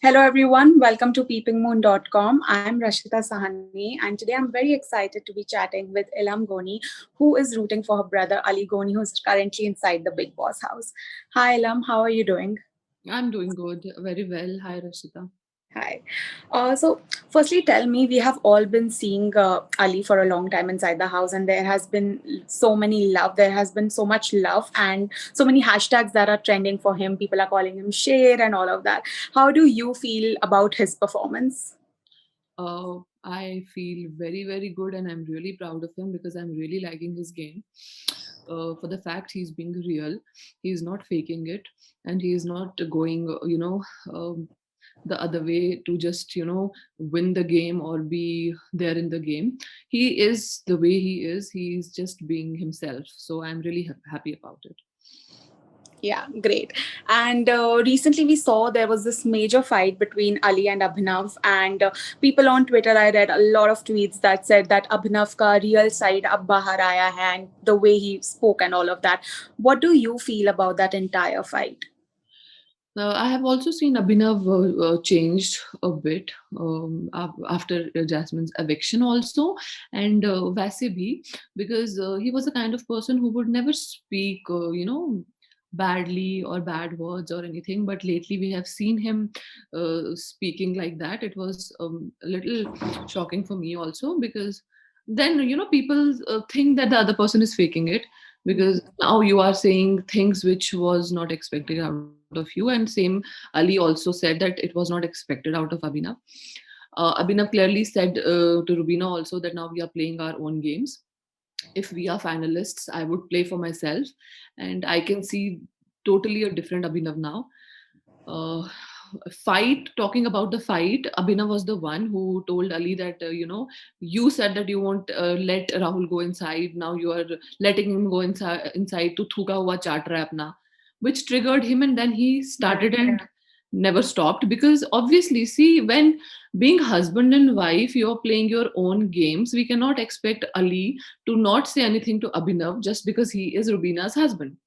Hello, everyone. Welcome to peepingmoon.com. I'm Rashita Sahani, and today I'm very excited to be chatting with Ilam Goni, who is rooting for her brother Ali Goni, who's currently inside the Big Boss house. Hi, Ilam. How are you doing? I'm doing good, very well. Hi, Rashita. Hi. Firstly, tell me, we have all been seeing Ali for a long time inside the house, and there has been so many love. There has been so much love, and so many hashtags that are trending for him. People are calling him Sher and all of that. How do you feel about his performance? I feel very, very good, and I'm really proud of him because I'm really liking his game. For the fact he's being real, he's not faking it, and he's not going, the other way to just, win the game or be there in the game. He is the way he is. He's just being himself. So I'm really happy about it. Yeah, great. And recently we saw there was this major fight between Ali and Abhinav, and people on Twitter, I read a lot of tweets that said that Abhinav ka real side ab bahar aaya hai, and the way he spoke and all of that. What do you feel about that entire fight? I have also seen Abhinav changed a bit after Jasmine's eviction, also, and Vaise bhi, because he was the kind of person who would never speak, badly or bad words or anything. But lately, we have seen him speaking like that. It was a little shocking for me also because then people think that the other person is faking it because now you are saying things which was not expected out of you, and same Ali also said that it was not expected out of Abhinav. Abhinav clearly said to Rubina also that now we are playing our own games. If we are finalists, I would play for myself, and I can see totally a different Abhinav now. uh, Fight, talking about the fight, Abhinav was the one who told Ali that you said that you won't let Rahul go inside, now you are letting him go inside to thuka hua chaat raha hai apna, which triggered him, and then he started and never stopped. Because obviously, see, when being husband and wife, you're playing your own games, we cannot expect Ali to not say anything to Abhinav just because he is Rubina's husband.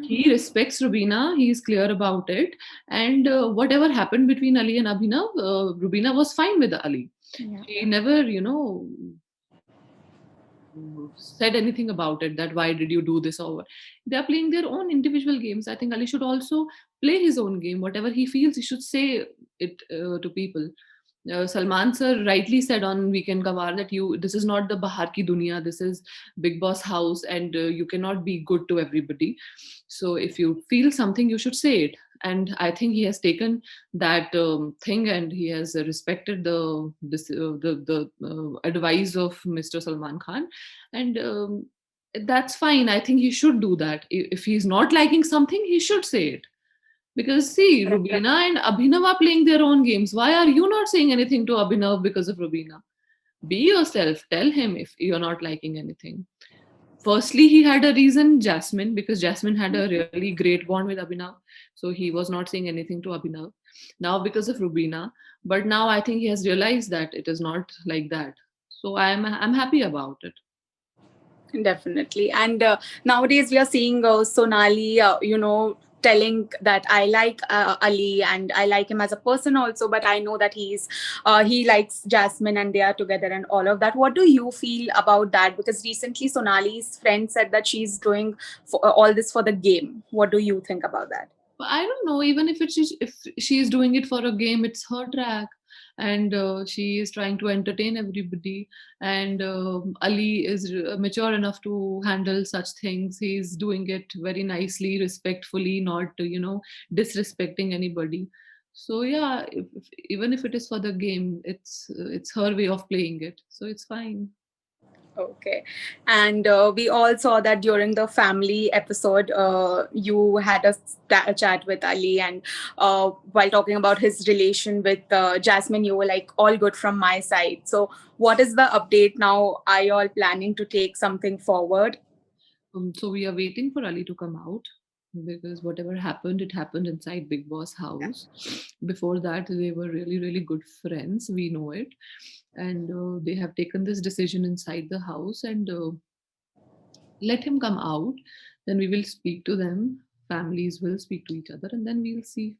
He respects Rubina. He is clear about it. And whatever happened between Ali and Abhinav, Rubina was fine with Ali. Yeah. She never, said anything about it, that why did you do this, or what. They are playing their own individual games. I think Ali should also play his own game. Whatever he feels, he should say it to people. Salman sir rightly said on Weekend Gawar that this is not the Bahar ki dunya, this is Big Boss house, and you cannot be good to everybody. So if you feel something, you should say it. And I think he has taken that thing, and he has respected the advice of Mr. Salman Khan, and that's fine. I think he should do that. If he's not liking something, he should say it. Because see, Rubina and Abhinav are playing their own games. Why are you not saying anything to Abhinav because of Rubina? Be yourself. Tell him if you're not liking anything. Firstly, he had a reason, Jasmine, because Jasmine had a really great bond with Abhinav. So he was not saying anything to Abhinav. Now, because of Rubina. But now I think he has realized that it is not like that. So I'm happy about it. Definitely. And nowadays we are seeing Sonali, telling that I like Ali and I like him as a person also, but I know that he likes Jasmine and they are together and all of that. What do you feel about that? Because recently Sonali's friend said that she's doing all this for the game. What do you think about that? But I don't know. Even if she is doing it for a game, it's her track, and she is trying to entertain everybody. And Ali is mature enough to handle such things. He's doing it very nicely, respectfully, not disrespecting anybody. So yeah, even if it is for the game, it's her way of playing it. So it's fine. Okay. And we all saw that during the family episode, you had a chat with Ali, and while talking about his relation with Jasmine, you were like, all good from my side. So, what is the update now? Are you all planning to take something forward? So we are waiting for Ali to come out because whatever happened, it happened inside Big Boss house. Before that, they were really, really good friends. We know it. And they have taken this decision inside the house, and let him come out. Then we will speak to them. Families will speak to each other, and then we'll see.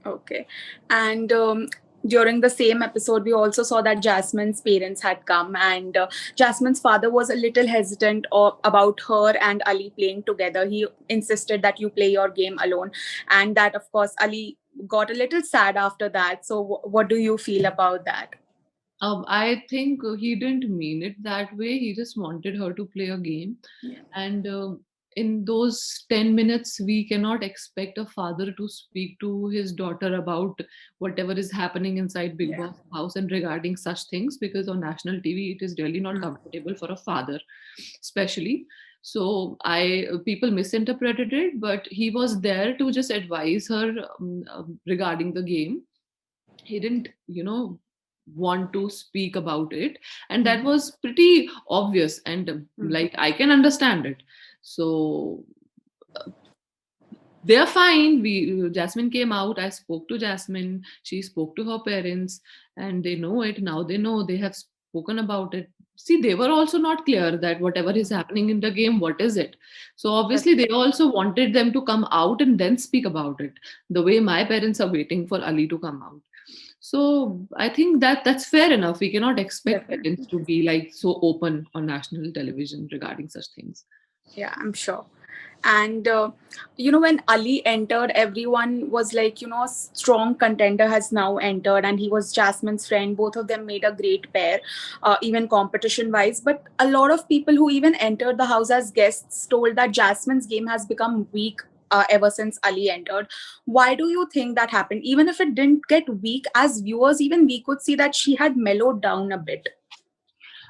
Okay. And during the same episode, we also saw that Jasmine's parents had come, and Jasmine's father was a little hesitant about her and Ali playing together. He insisted that you play your game alone, and that, of course, Ali got a little sad after that. So, what do you feel about that? I think he didn't mean it that way. He just wanted her to play a game. Yeah. And in those 10 minutes, we cannot expect a father to speak to his daughter about whatever is happening inside Big Yeah. Boss house and regarding such things, because on national TV, it is really not Mm. comfortable for a father, especially. So people misinterpreted it, but he was there to just advise her regarding the game. He didn't want to speak about it, and that Mm. was pretty obvious, and Mm. like I can understand it. So they're fine. We Jasmine came out, I spoke to Jasmine, she spoke to her parents, and they know it now. They know, they have spoken about it. See, they were also not clear that whatever is happening in the game, what is it. So obviously they also wanted them to come out and then speak about it, the way my parents are waiting for Ali to come out. So I think that that's fair enough. We cannot expect parents Definitely. to be like so open on national television regarding such things. Yeah, I'm sure. And when Ali entered, everyone was like, a strong contender has now entered, and he was Jasmine's friend. Both of them made a great pair, even competition wise. But a lot of people who even entered the house as guests told that Jasmine's game has become weak. Ever since Ali entered, why do you think that happened? Even if it didn't get weak, as viewers, even we could see that she had mellowed down a bit.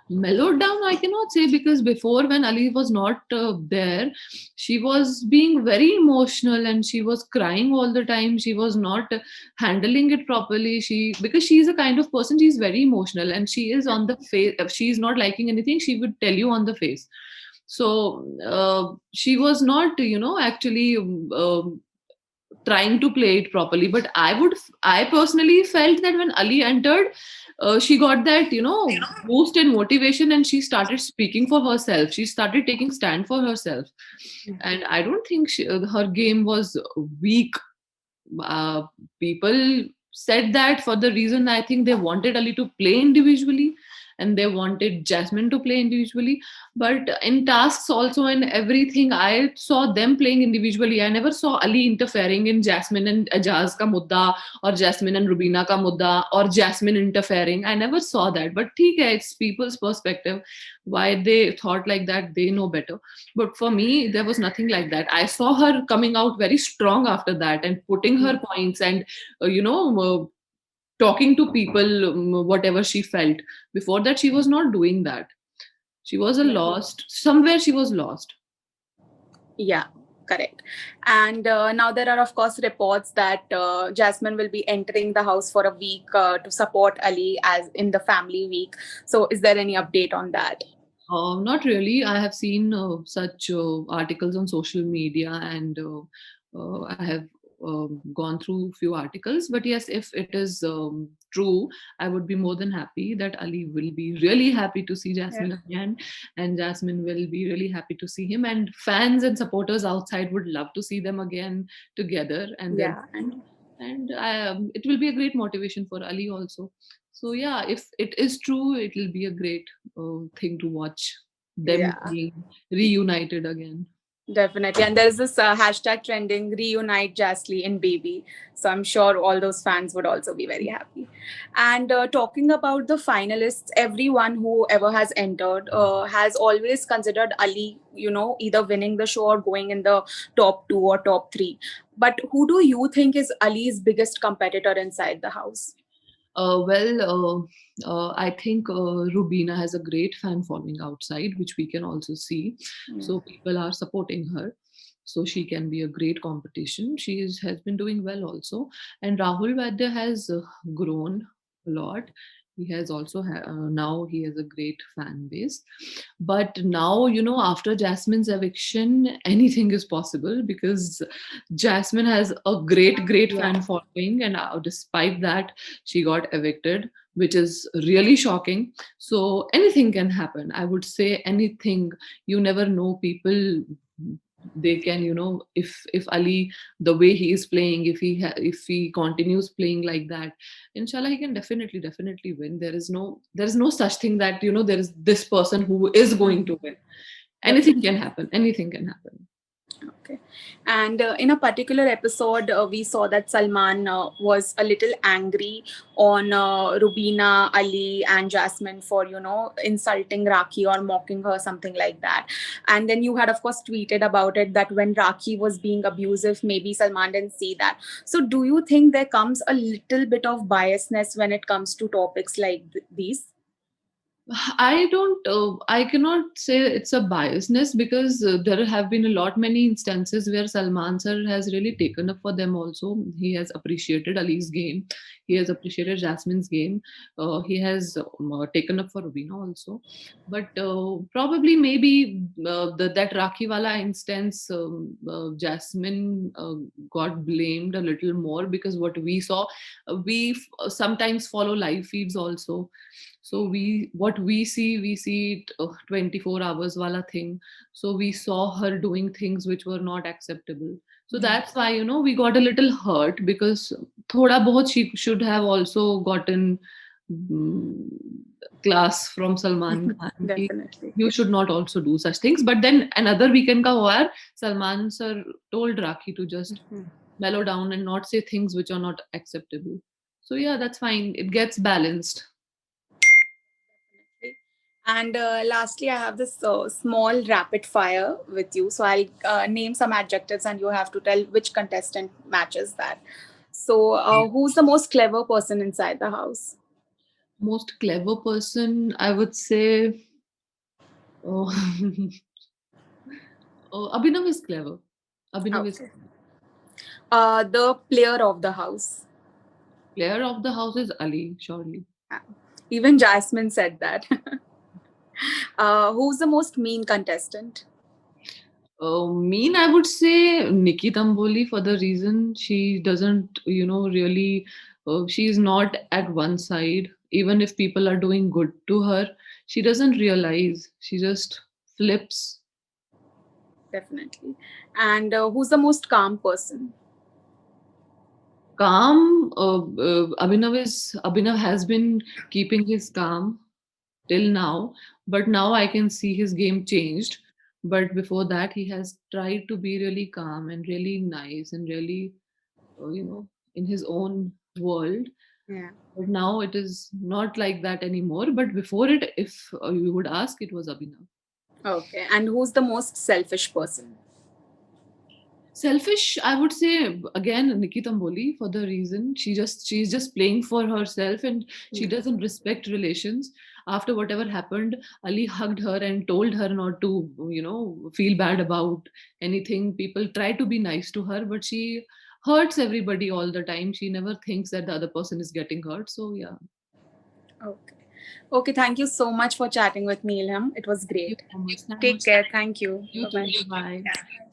Mellowed down, I cannot say, because before, when Ali was not there, she was being very emotional and she was crying all the time. She was not handling it properly. Because she's a kind of person, she's very emotional, and she is on the face. If she's not liking anything, she would tell you on the face. So she was not, actually trying to play it properly. But I personally felt that when Ali entered, she got that boost and motivation, and she started speaking for herself. She started taking stand for herself, and I don't think her game was weak. uh, People said that for the reason, I think they wanted Ali to play individually, and they wanted Jasmine to play individually. But in tasks also and everything, I saw them playing individually. I never saw Ali interfering in Jasmine and Ajaz ka mudda, or Jasmine and Rubina ka mudda, or Jasmine interfering. I never saw that. But theek hai, it's people's perspective. Why they thought like that, they know better. But for me, there was nothing like that. I saw her coming out very strong after that and putting her points, and talking to people, whatever she felt. Before that, she was not doing that. She was a Yeah. lost, somewhere she was lost. Yeah, correct. And now there are, of course, reports that Jasmine will be entering the house for a week to support Ali as in the family week. So, is there any update on that? Not really. I have seen such articles on social media, and I have gone through few articles. But yes, if it is true, I would be more than happy that Ali will be really happy to see Yeah. Jasmine again, and Jasmine will be really happy to see him. And fans and supporters outside would love to see them again together, and then Yeah, and it will be a great motivation for Ali also. So yeah, if it is true, it will be a great thing to watch them yeah. being reunited again. Definitely. And there's this hashtag trending reunite Jasly in baby. So I'm sure all those fans would also be very happy. And talking about the finalists, everyone who ever has entered has always considered Ali, either winning the show or going in the top two or top three. But who do you think is Ali's biggest competitor inside the house? I think Rubina has a great fan following outside, which we can also see. Mm. So people are supporting her. So she can be a great competition. Has been doing well also. And Rahul Vaidya has grown a lot. He has also now he has a great fan base. But now, after Jasmine's eviction, anything is possible, because Jasmine has a great Yeah. fan following, and despite that, she got evicted, which is really shocking. So anything can happen. I would say anything. You never know. People they can, if Ali, the way he is playing, if he continues playing like that, inshallah he can definitely win. There is no such thing that, there is this person who is going to win. Anything Definitely. can happen, anything can happen. Okay. And in a particular episode, we saw that Salman was a little angry on Rubina, Ali, and Jasmine for, insulting Rakhi or mocking her, something like that. And then you had, of course, tweeted about it that when Rakhi was being abusive, maybe Salman didn't see that. So, do you think there comes a little bit of biasness when it comes to topics like these? I cannot say it's a biasness, because there have been a lot many instances where Salman sir has really taken up for them also. He has appreciated Ali's game. He has appreciated Jasmine's game. He has taken up for Rubina also. But probably maybe that Rakhiwala instance, Jasmine got blamed a little more, because what we saw, sometimes follow live feeds also. So we see it, 24 hours wala thing. So we saw her doing things which were not acceptable. So that's why, we got a little hurt, because thoda bahut she should have also gotten mm, class from Salman Khan ki Definitely. you should not also do such things. But then another weekend ka war, Salman sir told Rakhi to just mellow down and not say things which are not acceptable. So yeah, that's fine. It gets balanced. And lastly, I have this small rapid fire with you. So I'll name some adjectives and you have to tell which contestant matches that. So, who's the most clever person inside the house? Most clever person, I would say, oh, oh, Abhinav is clever. Abhinav is Okay. The player of the house. player of the house is Ali, surely. Yeah. Even Jasmine said that. Who's the most mean contestant? Mean, I would say Nikki Tamboli, for the reason she doesn't, really, she's not at one side. Even if people are doing good to her, she doesn't realize. She just flips. Definitely. And who's the most calm person? Calm, Abhinav has been keeping his calm till now, but now I can see his game changed. But before that, he has tried to be really calm and really nice and really, in his own world. Yeah. But now it is not like that anymore. But before it, if you would ask, it was Abhinav. Okay. And who's the most selfish person? Selfish, I would say, again, Nikki Tamboli, for the reason she's just playing for herself, and she Hmm. doesn't respect relations. After whatever happened, Ali hugged her and told her not to, feel bad about anything. People try to be nice to her, but she hurts everybody all the time. She never thinks that the other person is getting hurt. So yeah. Okay. Okay. Thank you so much for chatting with me, Ilham. It was Thank you great. so much. Take care. Thank you. You Bye too. bye. Bye.